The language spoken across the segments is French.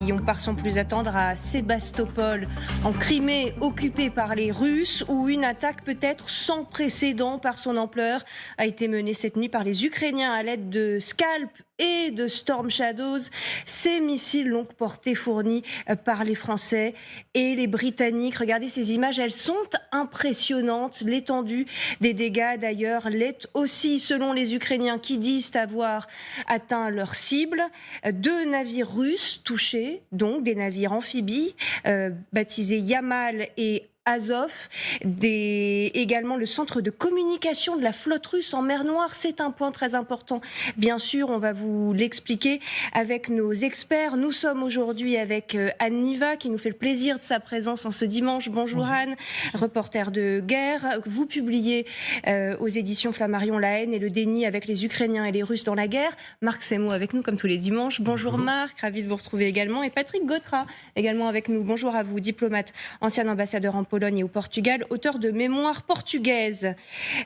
Russie. On part sans plus attendre à Sébastopol, en Crimée, occupée par les Russes, où une attaque peut-être sans précédent par son ampleur a été menée cette nuit par les Ukrainiens à l'aide de Scalp et de Storm Shadows. Ces missiles longue portée fournis par les Français et les Britanniques. Regardez ces images, elles sont impressionnantes. L'étendue des dégâts d'ailleurs l'est aussi selon les Ukrainiens qui disent avoir atteint leur cible. 2 navires russes touchés, donc des navires amphibies baptisés Yamal et Azov, également le centre de communication de la flotte russe en mer Noire. C'est un point très important. Bien sûr, on va vous l'expliquer avec nos experts. Nous sommes aujourd'hui avec Anne Niva, qui nous fait le plaisir de sa présence en ce dimanche. Bonjour Anne, reporter de guerre. Vous publiez aux éditions Flammarion La haine et le déni avec les Ukrainiens et les Russes dans la guerre. Marc Semo avec nous comme tous les dimanches. Bonjour Marc, ravi de vous retrouver également. Et Patrick Gautra également avec nous. Bonjour à vous, diplomate, ancien ambassadeur en Pologne et au Portugal, auteur de Mémoires portugaises.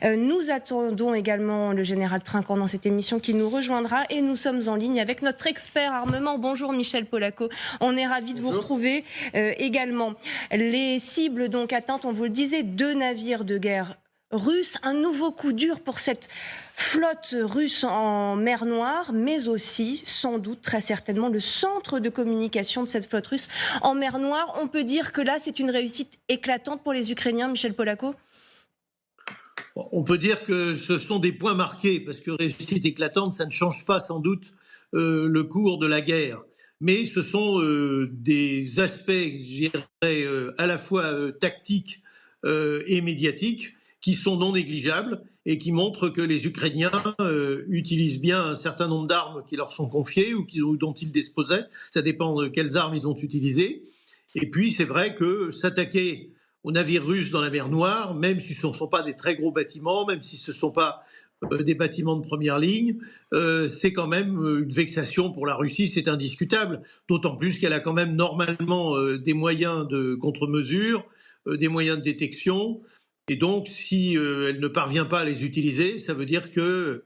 Nous attendons également le général Trinquant dans cette émission qui nous rejoindra et nous sommes en ligne avec notre expert armement. Bonjour Michel Polaco, on est ravis de vous retrouver également. Les cibles donc atteintes, on vous le disait, 2 navires de guerre russes, un nouveau coup dur pour cette flotte russe en mer Noire, mais aussi, sans doute, très certainement, le centre de communication de cette flotte russe en mer Noire. On peut dire que là, c'est une réussite éclatante pour les Ukrainiens, Michel Polaco ? On peut dire que ce sont des points marqués, parce que réussite éclatante, ça ne change pas sans doute le cours de la guerre. Mais ce sont des aspects, je dirais, à la fois tactiques et médiatiques, qui sont non négligeables et qui montrent que les Ukrainiens utilisent bien un certain nombre d'armes qui leur sont confiées ou dont ils disposaient. Ça dépend de quelles armes ils ont utilisées. Et puis, c'est vrai que s'attaquer aux navires russes dans la mer Noire, même si ce ne sont pas des très gros bâtiments, même si ce ne sont pas des bâtiments de première ligne, c'est quand même une vexation pour la Russie, c'est indiscutable. D'autant plus qu'elle a quand même normalement des moyens de contre-mesure, des moyens de détection. Et donc, si elle ne parvient pas à les utiliser, ça veut dire que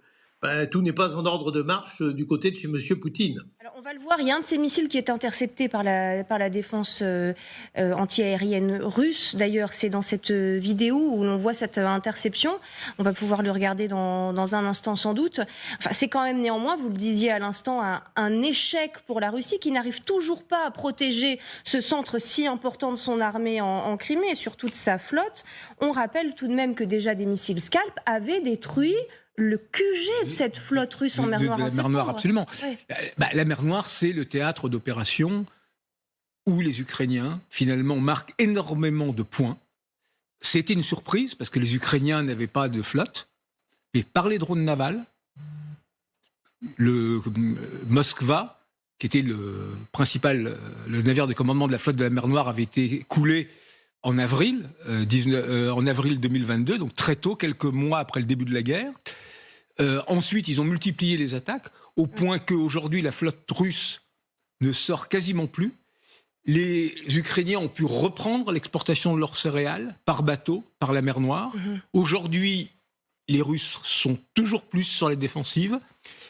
tout n'est pas en ordre de marche du côté de chez M. Poutine. Alors, on va le voir, il y a un de ces missiles qui est intercepté par la défense anti-aérienne russe. D'ailleurs, c'est dans cette vidéo où l'on voit cette interception. On va pouvoir le regarder dans un instant sans doute. Enfin, c'est quand même néanmoins, vous le disiez à l'instant, un échec pour la Russie qui n'arrive toujours pas à protéger ce centre si important de son armée en Crimée et surtout de sa flotte. On rappelle tout de même que déjà des missiles Scalp avaient détruit le QG de cette flotte russe en mer Noire. De la mer Noire, absolument. Ouais. La mer Noire, c'est le théâtre d'opérations où les Ukrainiens, finalement, marquent énormément de points. C'était une surprise, parce que les Ukrainiens n'avaient pas de flotte. Mais par les drones navals, le Moskva, qui était le navire de commandement de la flotte de la mer Noire, avait été coulé en avril 2022, donc très tôt, quelques mois après le début de la guerre. Ensuite, ils ont multiplié les attaques, au point qu'aujourd'hui, la flotte russe ne sort quasiment plus. Les Ukrainiens ont pu reprendre l'exportation de leurs céréales par bateau, par la mer Noire. Aujourd'hui, les Russes sont toujours plus sur les défensives.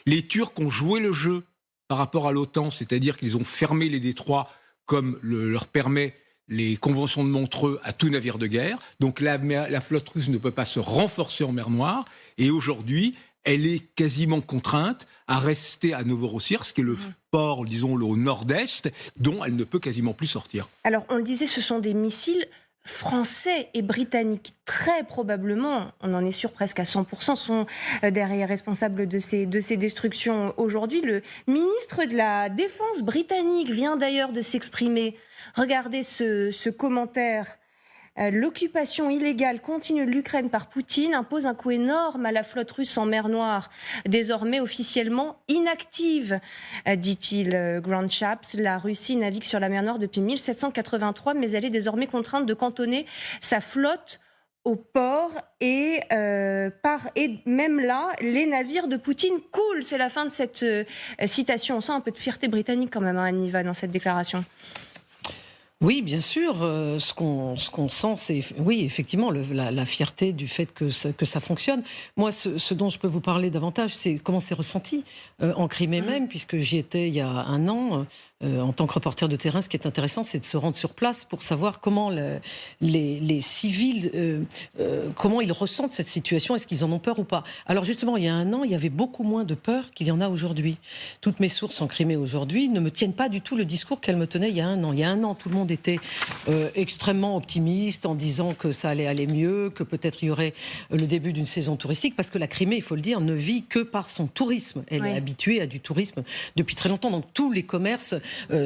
Les Turcs ont joué le jeu par rapport à l'OTAN, c'est-à-dire qu'ils ont fermé les détroits comme leur permet les conventions de Montreux à tout navire de guerre. Donc la flotte russe ne peut pas se renforcer en mer Noire. Et aujourd'hui, elle est quasiment contrainte à rester à Novorossiysk, qui est le port, disons-le, au nord-est, dont elle ne peut quasiment plus sortir. Alors, on le disait, ce sont des missiles français et britanniques. Très probablement, on en est sûr presque à 100%, sont derrière responsables de ces destructions aujourd'hui. Le ministre de la Défense britannique vient d'ailleurs de s'exprimer. Regardez ce commentaire. L'occupation illégale continue de l'Ukraine par Poutine impose un coup énorme à la flotte russe en mer Noire, désormais officiellement inactive, dit-il. Grand Chaps, la Russie navigue sur la mer Noire depuis 1783, mais elle est désormais contrainte de cantonner sa flotte au port et même là, les navires de Poutine coulent. C'est la fin de cette citation. On sent un peu de fierté britannique quand même, Anne Niva, dans cette déclaration. Oui, bien sûr. Ce qu'on sent, c'est oui, effectivement la fierté du fait que ça fonctionne. Moi, ce dont je peux vous parler davantage, c'est comment c'est ressenti en Crimée même, puisque j'y étais il y a un an. en tant que reporter de terrain, ce qui est intéressant, c'est de se rendre sur place pour savoir comment les civils, comment ils ressentent cette situation, est-ce qu'ils en ont peur ou pas. Alors justement, il y a un an, il y avait beaucoup moins de peur qu'il y en a aujourd'hui. Toutes mes sources en Crimée aujourd'hui ne me tiennent pas du tout le discours qu'elles me tenaient il y a un an. Il y a un an, tout le monde était extrêmement optimiste en disant que ça allait aller mieux, que peut-être il y aurait le début d'une saison touristique, parce que la Crimée, il faut le dire, ne vit que par son tourisme. Elle est habituée à du tourisme depuis très longtemps, donc tous les commerces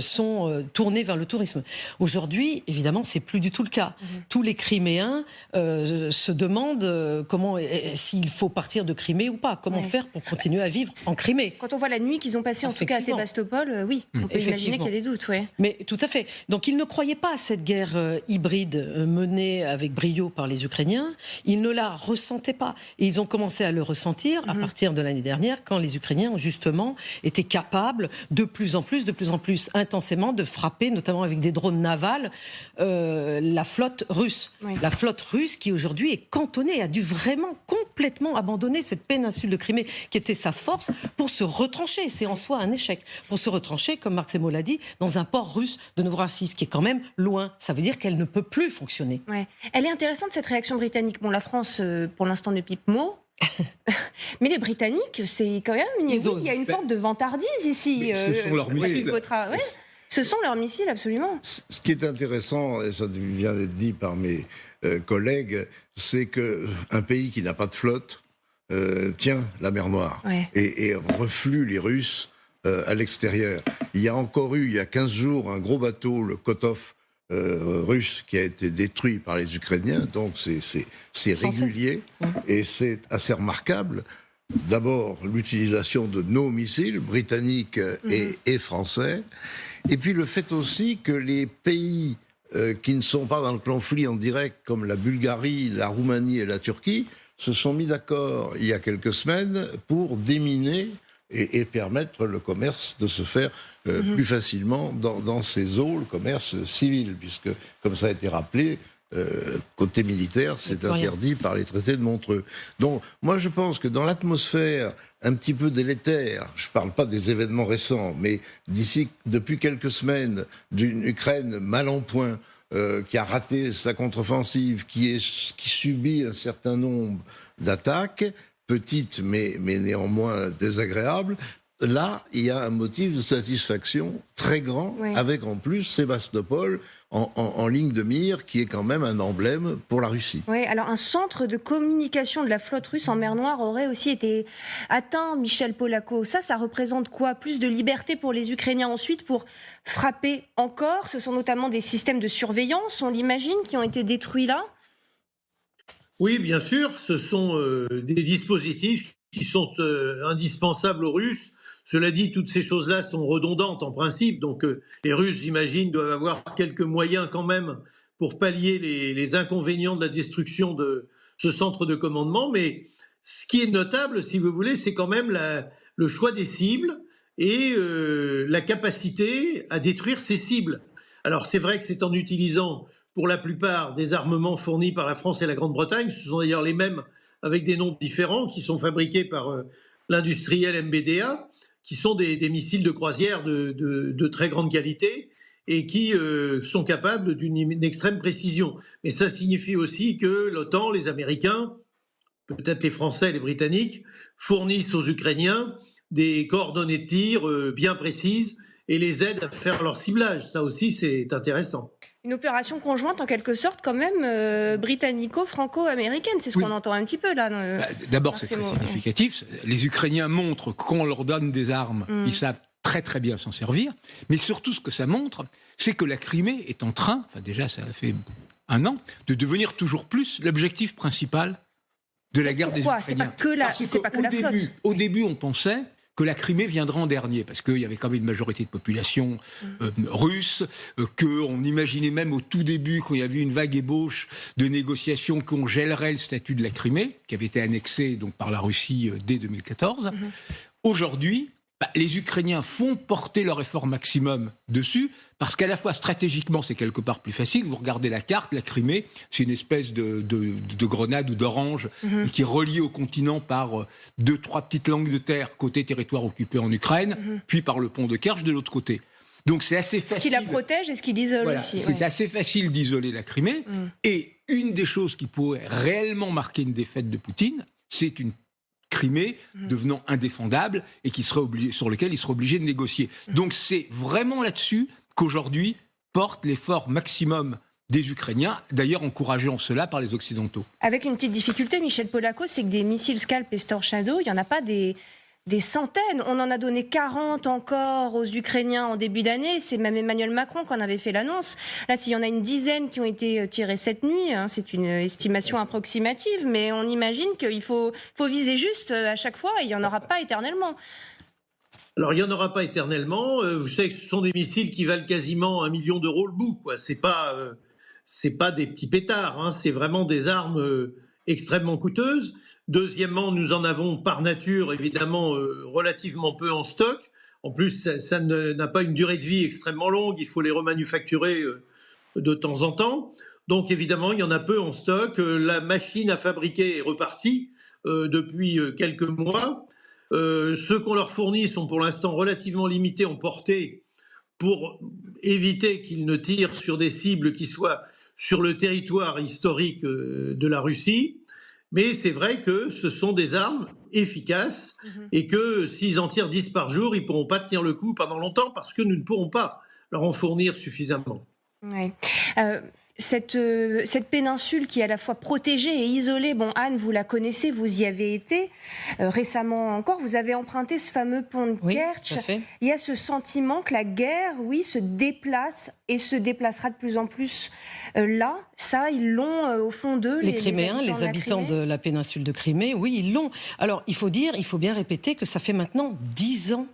sont tournés vers le tourisme. Aujourd'hui, évidemment, c'est plus du tout le cas. Tous les Criméens se demandent s'il faut partir de Crimée ou pas, comment faire pour continuer à vivre en Crimée. Quand on voit la nuit qu'ils ont passée, en tout cas à Sébastopol, oui, on peut imaginer qu'il y a des doutes. Mais tout à fait. Donc ils ne croyaient pas à cette guerre hybride menée avec brio par les Ukrainiens. Ils ne la ressentaient pas. Et ils ont commencé à le ressentir à partir de l'année dernière, quand les Ukrainiens ont justement été capables de plus en plus intensément de frapper, notamment avec des drones navals, la flotte russe. La flotte russe qui aujourd'hui est cantonnée, a dû vraiment complètement abandonner cette péninsule de Crimée qui était sa force pour se retrancher. C'est en soi un échec. Pour se retrancher, comme Marc Semo l'a dit, dans un port russe de Novorossiysk, qui est quand même loin. Ça veut dire qu'elle ne peut plus fonctionner. Elle est intéressante, cette réaction britannique. Bon, la France, pour l'instant, ne pipe mot. Mais les Britanniques, c'est quand même il y a une forme de vantardise ici. Ce sont leurs missiles. Ce sont leurs missiles, absolument. Ce qui est intéressant, et ça vient d'être dit par mes collègues, c'est qu'un pays qui n'a pas de flotte tient la mer Noire et reflue les Russes à l'extérieur. Il y a encore eu, il y a 15 jours, un gros bateau, le Kotov, russe, qui a été détruit par les Ukrainiens, donc c'est régulier et c'est assez remarquable. D'abord, l'utilisation de nos missiles, britanniques et français, et puis le fait aussi que les pays qui ne sont pas dans le conflit en direct, comme la Bulgarie, la Roumanie et la Turquie, se sont mis d'accord il y a quelques semaines pour déminer et permettre le commerce de se faire plus facilement dans ces eaux, le commerce civil, puisque, comme ça a été rappelé, côté militaire, c'est interdit par les traités de Montreux. Donc, moi, je pense que dans l'atmosphère un petit peu délétère, je ne parle pas des événements récents, mais depuis quelques semaines, d'une Ukraine mal en point, qui a raté sa contre-offensive, qui subit un certain nombre d'attaques, petites mais néanmoins désagréables, là, il y a un motif de satisfaction très grand, avec en plus Sébastopol en ligne de mire, qui est quand même un emblème pour la Russie. Oui, alors un centre de communication de la flotte russe en mer Noire aurait aussi été atteint, Michel Polaco. Ça représente quoi? Plus de liberté pour les Ukrainiens ensuite pour frapper encore? Ce sont notamment des systèmes de surveillance, on l'imagine, qui ont été détruits là? Oui, bien sûr, ce sont des dispositifs qui sont indispensables aux Russes. Cela dit, toutes ces choses-là sont redondantes en principe, donc les Russes, j'imagine, doivent avoir quelques moyens quand même pour pallier les inconvénients de la destruction de ce centre de commandement. Mais ce qui est notable, si vous voulez, c'est quand même le choix des cibles et la capacité à détruire ces cibles. Alors c'est vrai que c'est en utilisant pour la plupart des armements fournis par la France et la Grande-Bretagne, ce sont d'ailleurs les mêmes avec des noms différents, qui sont fabriqués par l'industriel MBDA, qui sont des missiles de croisière de très grande qualité et qui sont capables d'une extrême précision. Mais ça signifie aussi que l'OTAN, les Américains, peut-être les Français et les Britanniques, fournissent aux Ukrainiens des coordonnées de tir bien précises et les aident à faire leur ciblage. Ça aussi, c'est intéressant. Une opération conjointe, en quelque sorte, quand même, britannico-franco-américaine. C'est ce qu'on entend un petit peu, là. D'abord, c'est très significatif. Les Ukrainiens montrent que quand on leur donne des armes, ils savent très très bien s'en servir. Mais surtout, ce que ça montre, c'est que la Crimée est en train, enfin déjà, ça a fait un an, de devenir toujours plus l'objectif principal de la guerre des Ukrainiens. C'est pas que la flotte. Au début, on pensait que la Crimée viendra en dernier, parce qu'il y avait quand même une majorité de population russe, qu'on imaginait même au tout début, quand il y avait une vague ébauche de négociations, qu'on gèlerait le statut de la Crimée, qui avait été annexé donc, par la Russie dès 2014. Aujourd'hui, les Ukrainiens font porter leur effort maximum dessus, parce qu'à la fois stratégiquement, c'est quelque part plus facile. Vous regardez la carte, la Crimée, c'est une espèce de grenade ou d'orange qui est reliée au continent par 2-3 petites langues de terre, côté territoire occupé en Ukraine, puis par le pont de Kerch de l'autre côté. Donc c'est assez facile. Ce qui la protège et ce qui l'isole aussi. C'est assez facile d'isoler la Crimée. Et une des choses qui pourrait réellement marquer une défaite de Poutine, c'est une Crimée devenant indéfendable et sur lequel il serait obligé de négocier. Donc c'est vraiment là-dessus qu'aujourd'hui porte l'effort maximum des Ukrainiens, d'ailleurs encouragés en cela par les Occidentaux. Avec une petite difficulté, Michel Polaco, c'est que des missiles Scalp et Storm Shadow, il n'y en a pas des centaines. On en a donné 40 encore aux Ukrainiens en début d'année. C'est même Emmanuel Macron qui en avait fait l'annonce. Là, s'il y en a une dizaine qui ont été tirés cette nuit, c'est une estimation approximative, mais on imagine qu'il faut viser juste à chaque fois et il n'y en aura pas éternellement. Alors, il n'y en aura pas éternellement. Vous savez que ce sont des missiles qui valent quasiment 1 million d'euros le bout, quoi. C'est pas des petits pétards, c'est vraiment des armes extrêmement coûteuses. Deuxièmement, nous en avons par nature, évidemment, relativement peu en stock. En plus, ça n'a pas une durée de vie extrêmement longue. Il faut les remanufacturer de temps en temps. Donc, évidemment, il y en a peu en stock. La machine à fabriquer est repartie depuis quelques mois. Ceux qu'on leur fournit sont pour l'instant relativement limités en portée pour éviter qu'ils ne tirent sur des cibles qui soient sur le territoire historique de la Russie. Mais c'est vrai que ce sont des armes efficaces et que s'ils en tirent 10 par jour, ils ne pourront pas tenir le coup pendant longtemps parce que nous ne pourrons pas leur en fournir suffisamment. Ouais. Cette péninsule qui est à la fois protégée et isolée, bon, Anne, vous la connaissez, vous y avez été récemment encore, vous avez emprunté ce fameux pont de Kertch. Il y a ce sentiment que la guerre, se déplace et se déplacera de plus en plus là. Ça, ils l'ont au fond d'eux. Les Criméens, les habitants de la péninsule de Crimée, oui, ils l'ont. Alors, il faut bien répéter que ça fait maintenant 10 ans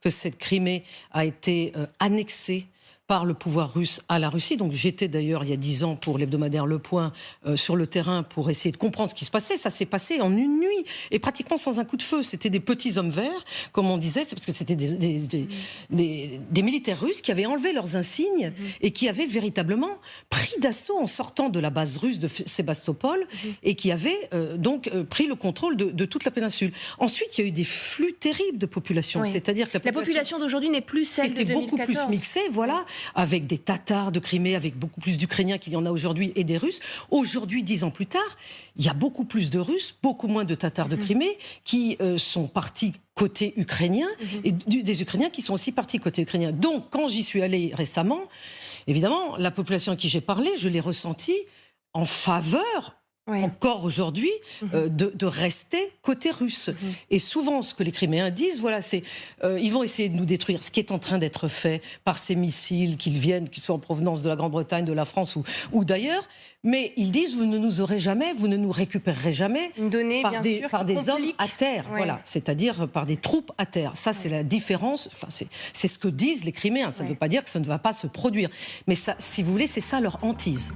que cette Crimée a été annexée par le pouvoir russe à la Russie. Donc j'étais d'ailleurs il y a 10 ans pour l'hebdomadaire Le Point sur le terrain pour essayer de comprendre ce qui se passait. Ça s'est passé en une nuit et pratiquement sans un coup de feu. C'était des petits hommes verts, comme on disait, c'est parce que c'était des militaires russes qui avaient enlevé leurs insignes et qui avaient véritablement pris d'assaut en sortant de la base russe de Sébastopol et qui avaient donc pris le contrôle de toute la péninsule. Ensuite, il y a eu des flux terribles de population. C'est-à-dire que la population d'aujourd'hui n'est plus celle de 2014. Beaucoup plus mixée, voilà. Avec des Tatars de Crimée, avec beaucoup plus d'Ukrainiens qu'il y en a aujourd'hui et des Russes. Aujourd'hui, 10 ans plus tard, il y a beaucoup plus de Russes, beaucoup moins de Tatars de Crimée qui sont partis côté ukrainien et des Ukrainiens qui sont aussi partis côté ukrainien. Donc, quand j'y suis allée récemment, évidemment, la population à qui j'ai parlé, je l'ai ressentie en faveur encore aujourd'hui, de rester côté russe. Et souvent, ce que les Criméens disent, c'est ils vont essayer de nous détruire, ce qui est en train d'être fait par ces missiles qu'ils soient en provenance de la Grande-Bretagne, de la France ou d'ailleurs. Mais ils disent, vous ne nous aurez jamais, vous ne nous récupérerez jamais par des hommes à terre, c'est-à-dire par des troupes à terre. Ça, c'est la différence. Enfin, c'est ce que disent les Criméens. Ça ne veut pas dire que ça ne va pas se produire. Mais ça, si vous voulez, c'est ça leur hantise.